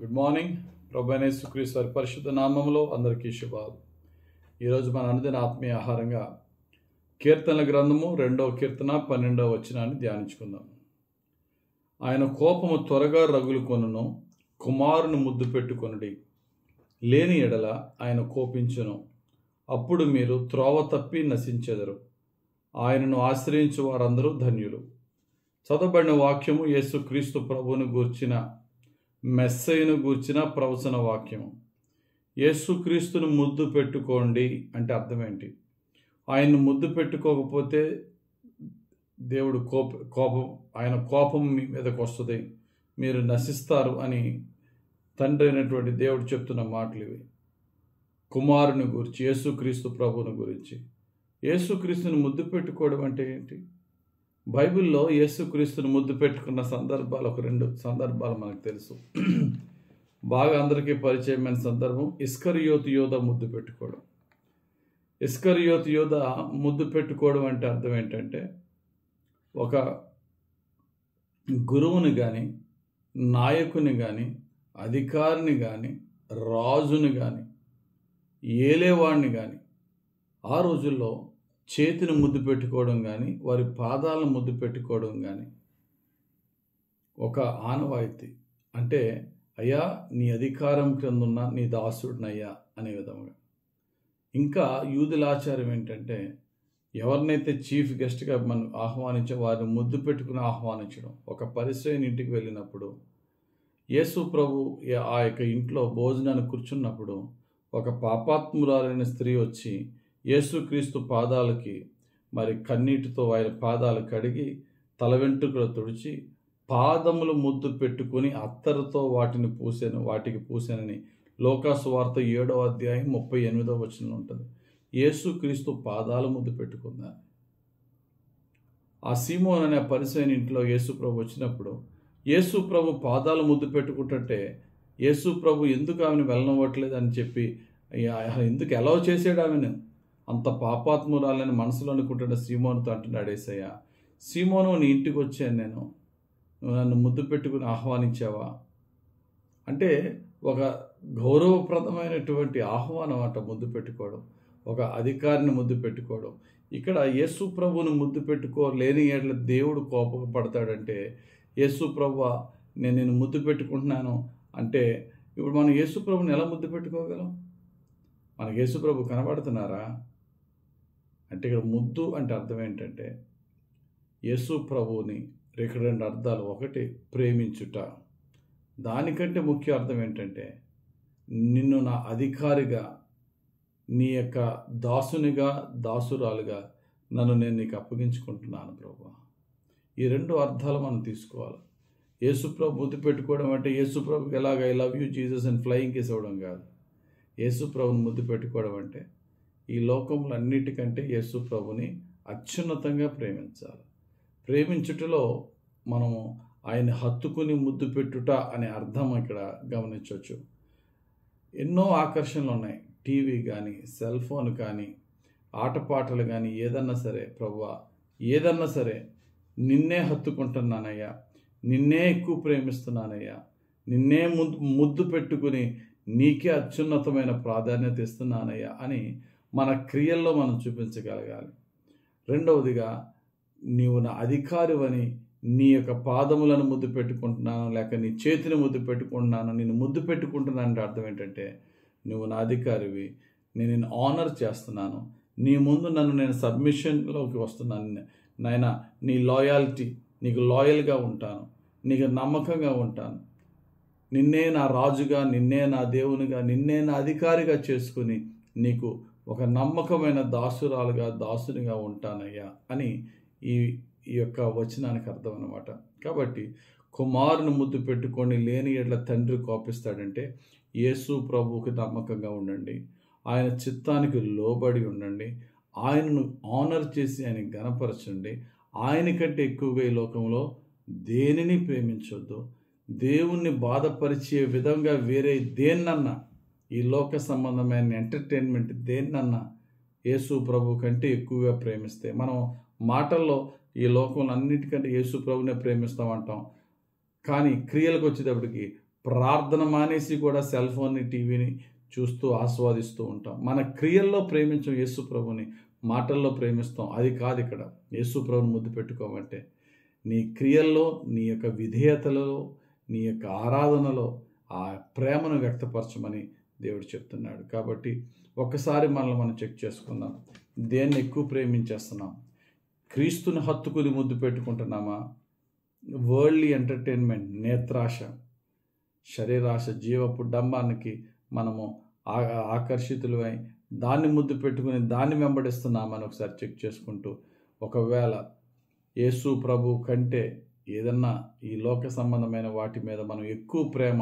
Good morning. ప్రభువైన యేసుక్రీస్తు వారి పరిశుద్ధ నామములో అందరికీ శుభాలు. ఈరోజు మన అనుదిన ఆత్మీయ ఆహారంగా కీర్తనల గ్రంథము 2వ కీర్తన 12వ వచనాన్ని ధ్యానించుకుందాం. ఆయన కోపము త్వరగా రగులుకొనును, కుమారుని ముద్దు పెట్టుకొనుడి. లేని ఎడల ఆయన కోపించును, అప్పుడు మీరు త్రోవ తప్పి నశించెదరు. ఆయనను ఆశ్రయించు వారందరూ ధన్యులు. చదవబడిన వాక్యము యేసుక్రీస్తు ప్రభువును గూర్చిన మెస్సయ్యను గూర్చిన ప్రవచన వాక్యము. యేసుక్రీస్తును ముద్దు పెట్టుకోండి అంటే అర్థం ఏంటి? ఆయన్ను ముద్దు పెట్టుకోకపోతే దేవుడు కోపం ఆయన కోపం మీ మీదకు వస్తుంది, మీరు నశిస్తారు అని తండ్రి అయినటువంటి దేవుడు చెప్తున్న మాటలు ఇవి. కుమారుని గురించి, యేసుక్రీస్తు ప్రభువుని గురించి. యేసుక్రీస్తుని ముద్దు పెట్టుకోవడం అంటే ఏంటి? బైబిల్లో యేసుక్రీస్తుని ముద్దు పెట్టుకున్న సందర్భాలు ఒక 2 సందర్భాలు మనకు తెలుసు. బాగా అందరికీ పరిచయమైన సందర్భం ఇస్కరియోతు యోధ ముద్దు పెట్టుకోవడం. ఇస్కరియోతు యోధ ముద్దు పెట్టుకోవడం అంటే అర్థం ఏంటంటే, ఒక గురువుని కానీ, నాయకుని కానీ, అధికారిని కానీ, రాజుని కానీ, ఏలేవాడిని కానీ ఆ రోజుల్లో చేతిని ముద్దు పెట్టుకోవడం కానీ, వారి పాదాలను ముద్దు పెట్టుకోవడం కానీ ఒక ఆనవాయితీ. అంటే అయ్యా నీ అధికారం క్రింద ఉన్న నీ దాసుడినయ్యా అనే విధంగా. ఇంకా యూదుల ఆచారం ఏంటంటే, ఎవరినైతే చీఫ్ గెస్ట్గా మనం ఆహ్వానించే వారిని ముద్దు పెట్టుకుని ఆహ్వానించడం. ఒక పరిసయ్యుని ఇంటికి వెళ్ళినప్పుడు యేసు ప్రభు ఆ యొక్క ఇంట్లో భోజనాన్ని కూర్చున్నప్పుడు ఒక పాపాత్మురాలైన స్త్రీ వచ్చి యేసుక్రీస్తు పాదాలకి మరి కన్నీటితో ఆయన పాదాలు కడిగి తల వెంట్రుకలు తుడిచి పాదములు ముద్దు పెట్టుకుని అత్తరుతో వాటికి పూసానని లోకాసు వార్త 7వ అధ్యాయం 38వ వచనంలో ఉంటుంది. యేసుక్రీస్తు పాదాలు ముద్దు పెట్టుకున్నారు. ఆ సీమోన్ అనే పరిసయ్యుని ఇంట్లో యేసు ప్రభు వచ్చినప్పుడు యేసు ప్రభు పాదాలు ముద్దు పెట్టుకుంటుంటే యేసు ప్రభు ఎందుకు ఆమెను వెళ్ళనివ్వట్లేదు అని చెప్పి ఎందుకు ఎలా చేసాడు ఆమెను? అంత పాపాత్మురాలని మనసులో అనుకుంటున్న సీమోనుతో అంటున్నాడు యేసయ్య, సీమోను నీ ఇంటికి వచ్చాను నేను, నువ్వు నన్ను ముద్దు పెట్టుకుని ఆహ్వానించావా అంటే ఒక గౌరవప్రదమైనటువంటి ఆహ్వానం అంట ముద్దు పెట్టుకోవడం, ఒక అధికారిని ముద్దు పెట్టుకోవడం. ఇక్కడ యేసు ప్రభువుని ముద్దు లేని ఏళ్ళ దేవుడు కోపపడతాడంటే, యేసు ప్రభువా నేను నిన్ను ముద్దు పెట్టుకుంటున్నాను అంటే ఇప్పుడు మనం యేసు ప్రభుని ఎలా ముద్దు పెట్టుకోగలం? మనకి యేసు ప్రభు కనబడుతున్నారా అంటే ఇక్కడ ముద్దు అంటే అర్థం ఏంటంటే, యేసు ప్రభువుని ఇక్కడ 2 అర్థాలు. ఒకటి ప్రేమించుట, దానికంటే ముఖ్య అర్థం ఏంటంటే నిన్ను నా అధికారిగా, నీ యొక్క దాసునిగా, దాసురాలుగా నేను నీకు అప్పగించుకుంటున్నాను ప్రభువా. ఈ 2 అర్థాలు మనం తీసుకోవాలి. యేసు ప్రభు ముద్దు పెట్టుకోవడం అంటే యేసు ప్రభుకి ఎలాగ ఐ లవ్ యూ జీసస్ అని ఫ్లయింగ్ కిస్ ఇవ్వడం కాదు. యేసు ప్రభుని ముద్దు పెట్టుకోవడం అంటే ఈ లోకంలో అన్నిటికంటే యేసు ప్రభుని అత్యున్నతంగా ప్రేమించాలి. ప్రేమించుటలో మనము ఆయన హత్తుకుని ముద్దు పెట్టుట అనే అర్థం ఇక్కడ గమనించవచ్చు. ఎన్నో ఆకర్షణలు ఉన్నాయి. టీవీ కానీ, సెల్ ఫోన్ కానీ, ఆటపాటలు కానీ, ఏదన్నా సరే ప్రభువా, ఏదన్నా సరే నిన్నే హత్తుకుంటున్నానయ్యా, నిన్నే ఎక్కువ ప్రేమిస్తున్నానయ్యా, నిన్నే ముద్దు పెట్టుకుని నీకే అత్యున్నతమైన ప్రాధాన్యత ఇస్తున్నానయ్యా అని మన క్రియల్లో మనం చూపించగలగాలి. రెండవదిగా నీవు నా అధికారివని, నీ యొక్క పాదములను ముద్దు పెట్టుకుంటున్నాను, లేక నీ చేతిని ముద్దు పెట్టుకుంటున్నాను, నేను ముద్దు పెట్టుకుంటున్నాను అంటే అర్థం ఏంటంటే, నువ్వు నా అధికారివి, నేను నిన్ను ఆనర్ చేస్తున్నాను, నీ ముందు నేను సబ్మిషన్లోకి వస్తున్నాను నాయనా, నీ లాయాలిటీ, నీకు లాయల్గా ఉంటాను, నీకు నమ్మకంగా ఉంటాను, నిన్నే నా రాజుగా, నిన్నే నా దేవునిగా, నిన్నే నా అధికారిగా చేసుకుని నీకు ఒక నమ్మకమైన దాసురాలుగా, దాసునిగా ఉంటానయ్యా అని ఈ యొక్క వచనానికి అర్థం అన్నమాట. కాబట్టి కుమారుని ముద్దు పెట్టుకొని లేని ఎడ్ల తండ్రి కోపిస్తాడంటే యేసు ప్రభువుకి నమ్మకంగా ఉండండి, ఆయన చిత్తానికి లోబడి ఉండండి, ఆయనను ఆనర్ చేసి ఆయన గణపరచండి. ఆయనకంటే ఎక్కువగా ఈ లోకంలో దేనిని ప్రేమించొద్దు. దేవుణ్ణి బాధపరిచే విధంగా వేరే దేన్నన్నా, ఈ లోక సంబంధమైన ఎంటర్టైన్మెంట్ దేన్నన్నా యేసు ప్రభు కంటే ఎక్కువగా ప్రేమిస్తే, మనం మాటల్లో ఈ లోకంలో అన్నిటికంటే యేసు ప్రభునే ప్రేమిస్తామంటాం, కానీ క్రియలకు వచ్చేటప్పటికి ప్రార్థన మానేసి కూడా సెల్ ఫోన్ని, టీవీని చూస్తూ ఆస్వాదిస్తూ ఉంటాం. మన క్రియల్లో ప్రేమించం యేసు ప్రభుని, మాటల్లో ప్రేమిస్తాం. అది కాదు ఇక్కడ యేసు ప్రభుని ముద్దు పెట్టుకోమంటే. నీ క్రియల్లో, నీ యొక్క విధేయతలలో, నీ యొక్క ఆరాధనలో ఆ ప్రేమను వ్యక్తపరచమని దేవుడు చెప్తున్నాడు. కాబట్టి ఒక్కసారి మనల్ని మనం చెక్ చేసుకుందాం. దేన్ని ఎక్కువ ప్రేమించేస్తున్నాం? క్రీస్తుని హత్తుకుని ముద్దు పెట్టుకుంటున్నామా? వరల్డ్లీ ఎంటర్టైన్మెంట్, నేత్రాశ, శరీరాశ, జీవపు డంబానికి మనము ఆకర్షితులమై దాన్ని ముద్దు పెట్టుకుని దాన్ని వెంబడిస్తున్నామని ఒకసారి చెక్ చేసుకుంటూ, ఒకవేళ యేసు ప్రభు కంటే ఏదన్నా ఈ లోక సంబంధమైన వాటి మీద మనం ఎక్కువ ప్రేమ,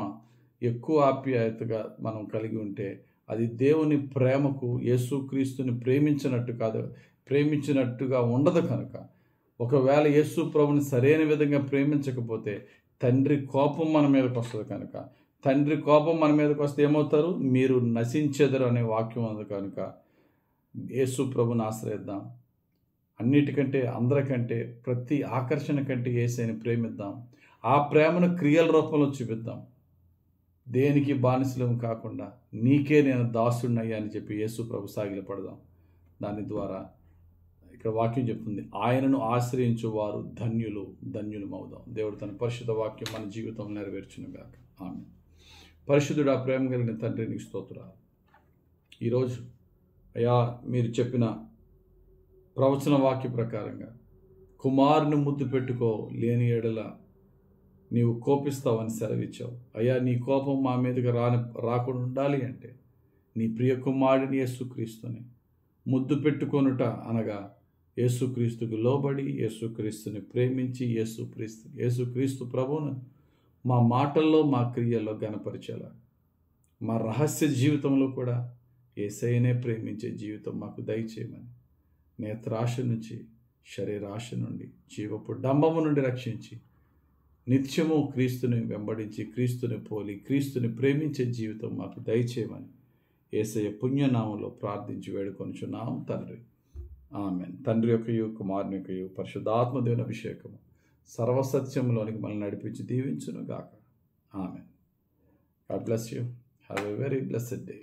ఎక్కువ ఆప్యాయతగా మనం కలిగి ఉంటే అది దేవుని ప్రేమకు, యేసుక్రీస్తుని ప్రేమించినట్టుగా ఉండదు. కనుక ఒకవేళ యేసు ప్రభుని సరైన విధంగా ప్రేమించకపోతే తండ్రి కోపం మన మీదకి వస్తుంది. కనుక తండ్రి కోపం మన మీదకి వస్తే ఏమవుతారు? మీరు నశించెదరు అనే వాక్యం ఉంది. కనుక యేసు ప్రభుని ఆశ్రయిద్దాం. అన్నిటికంటే, అందరికంటే, ప్రతి ఆకర్షణ కంటే యేసుని ప్రేమిద్దాం. ఆ ప్రేమను క్రియల రూపంలో చూపిద్దాం. దేనికి బానిసలం కాకుండా నీకే నేను దాసుడినయ్యా అని చెప్పి యేసు ప్రభు సాగిలపడదాం. దాని ద్వారా ఇక్కడ వాక్యం చెప్తుంది, ఆయనను ఆశ్రయించు వారు ధన్యులు, ధన్యులమవుదాం. దేవుడు తన పరిశుద్ధ వాక్యం మన జీవితం నెరవేర్చునుగాక. ఆమేన్. పరిశుద్ధుడా, ప్రేమ కలిగిన తండ్రి, నీకు స్తోత్రాలు. ఈరోజు అయ్యా మీరు చెప్పిన ప్రవచన వాక్య ప్రకారంగా కుమారుని ముద్దు పెట్టుకో, లేని ఎడల నీవు కోపిస్తావని సెలవిచ్చావు. అయ్యా నీ కోపం మా మీదకి రాకుండా ఉండాలి అంటే నీ ప్రియ కుమారుడిని యేసుక్రీస్తుని ముద్దు పెట్టుకొనుట అనగా యేసుక్రీస్తుకు లోబడి, యేసుక్రీస్తుని ప్రేమించి, యేసుక్రీస్తు ప్రభువును మా మాటల్లో, మా క్రియల్లో గణపరిచేలా, మా రహస్య జీవితంలో కూడా యేసయ్యనే ప్రేమించే జీవితం మాకు దయచేయమని, నేత్రాశ నుంచి, శరీరాశ నుండి, జీవపు డంబము నుండి రక్షించి నిత్యము క్రీస్తుని వెంబడించి, క్రీస్తుని పోలి, క్రీస్తుని ప్రేమించే జీవితం మాకు దయచేయమని యేసయ్య పుణ్యనామంలో ప్రార్థించి వేడుకొనుచున్నాం తండ్రి. ఆమేన్. తండ్రి యొక్కయు, కుమారుని యొక్కయు, పరిశుద్ధాత్మ దేవుని అభిషేకము సర్వసత్యంలోనికి మనల్ని నడిపించి దీవించును గాక. ఆమేన్. God bless you. Have a very blessed day.